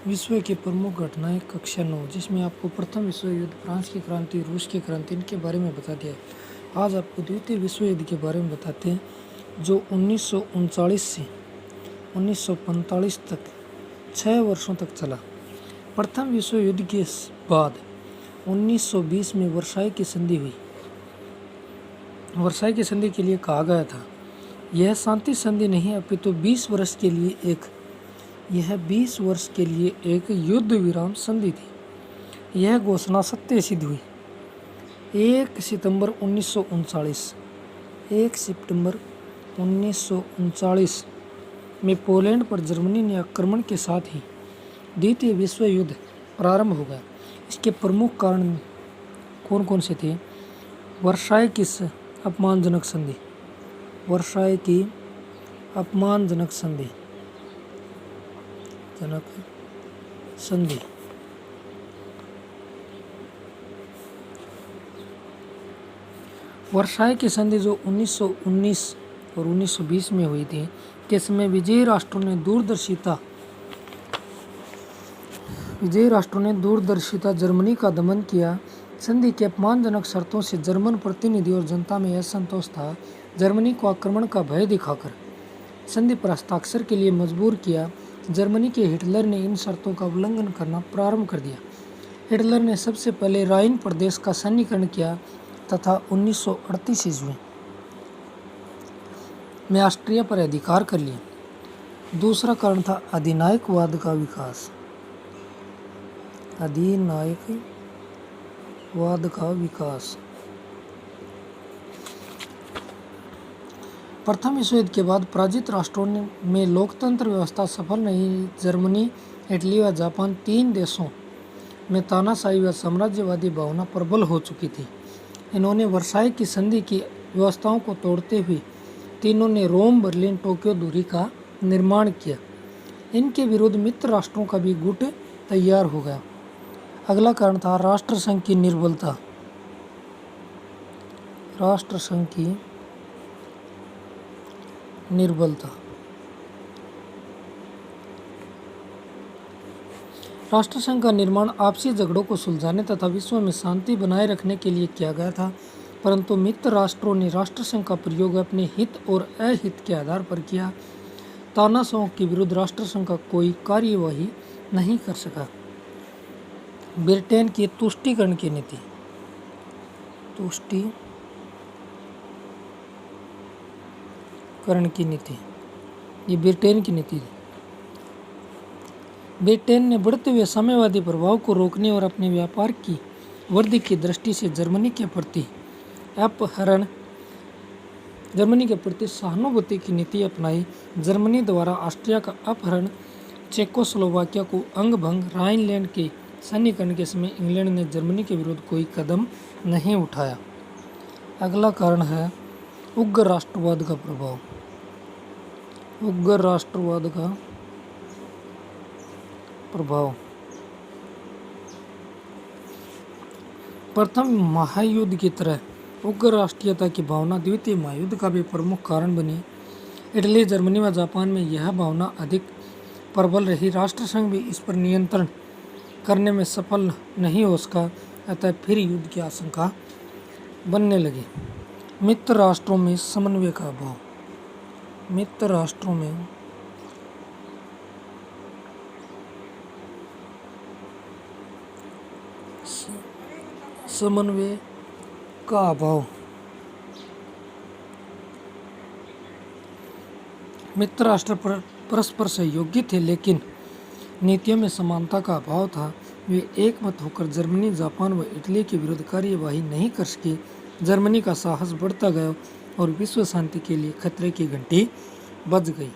विश्व की प्रमुख घटनाएं कक्षा 9, जिसमें आपको प्रथम विश्व युद्ध, फ्रांस की क्रांति, रूस की क्रांति, इनके बारे में बता दिया है। आज आपको द्वितीय विश्व युद्ध के बारे में बताते हैं, जो 1939 से 1945 तक 6 वर्षों तक चला। प्रथम विश्व युद्ध के बाद 1920 में वर्साई की संधि हुई। वर्साई की संधि के लिए कहा गया था, यह शांति संधि नहीं अपितु 20 वर्ष के लिए एक युद्ध विराम संधि थी। यह घोषणा सत्य सिद्ध हुई 1 सितंबर 1939 में पोलैंड पर जर्मनी ने आक्रमण के साथ ही द्वितीय विश्व युद्ध प्रारंभ हो गया। इसके प्रमुख कारण कौन कौन से थे? वर्साई की अपमानजनक संधि, वर्साई की अपमानजनक संधि, वर्साई की संधि जो 1919 और 1920 में हुई थी, के समय विजयी राष्ट्रों ने दूरदर्शिता जर्मनी का दमन किया। संधि के अपमानजनक शर्तों से जर्मन प्रतिनिधि और जनता में असंतोष था। जर्मनी को आक्रमण का भय दिखाकर संधि पर हस्ताक्षर के लिए मजबूर किया। जर्मनी के हिटलर ने इन शर्तों का उल्लंघन करना प्रारंभ कर दिया। हिटलर ने सबसे पहले राइन प्रदेश का सैन्यीकरण किया तथा 1938 ईस्वी में ऑस्ट्रिया पर अधिकार कर लिया। दूसरा कारण था अधिनायकवाद का विकास। प्रथम विश्व युद्ध के बाद पराजित राष्ट्रों में लोकतंत्र व्यवस्था सफल नहीं। जर्मनी, इटली व जापान, तीन देशों में तानाशाही व साम्राज्यवादी भावना प्रबल हो चुकी थी। इन्होंने वर्साई की संधि की व्यवस्थाओं को तोड़ते हुए तीनों ने रोम, बर्लिन, टोक्यो दूरी का निर्माण किया। इनके विरुद्ध मित्र राष्ट्रों का भी गुट तैयार हो गया। अगला कारण था राष्ट्रसंघ की निर्बलता। राष्ट्रसंघ का निर्माण आपसी झगड़ों को सुलझाने तथा विश्व में शांति बनाए रखने के लिए किया गया था, परंतु मित्र राष्ट्रों ने राष्ट्रसंघ का प्रयोग अपने हित और अहित के आधार पर किया। तानाशाहों के विरुद्ध राष्ट्रसंघ का कोई कार्यवाही नहीं कर सका। ब्रिटेन की तुष्टीकरण की नीति, ये ब्रिटेन की नीति थी। ब्रिटेन ने बढ़ते हुए साम्यवादी प्रभाव को रोकने और अपने व्यापार की वृद्धि की दृष्टि से जर्मनी के प्रति सहानुभूति की नीति अपनाई। जर्मनी द्वारा ऑस्ट्रिया का अपहरण, चेकोस्लोवाकिया को अंग-भंग, राइनलैंड के सैन्यीकरण के समय इंग्लैंड ने जर्मनी के विरुद्ध कोई कदम नहीं उठाया। अगला कारण है उग्र राष्ट्रवाद का प्रभाव। प्रथम महायुद्ध की तरह उग्र राष्ट्रीयता की भावना द्वितीय महायुद्ध का भी प्रमुख कारण बनी। इटली, जर्मनी व जापान में यह भावना अधिक प्रबल रही। राष्ट्रसंघ भी इस पर नियंत्रण करने में सफल नहीं हो सका, अतः फिर युद्ध की आशंका बनने लगी। मित्र राष्ट्रों में समन्वय का अभाव। समन्वय का अभाव। मित्र राष्ट्र परस्पर सहयोगी थे, लेकिन नीतियों में समानता का अभाव था। वे एकमत होकर जर्मनी, जापान व इटली के विरुद्ध कार्यवाही नहीं कर सके। जर्मनी का साहस बढ़ता गया और विश्व शांति के लिए खतरे की घंटी बज गई।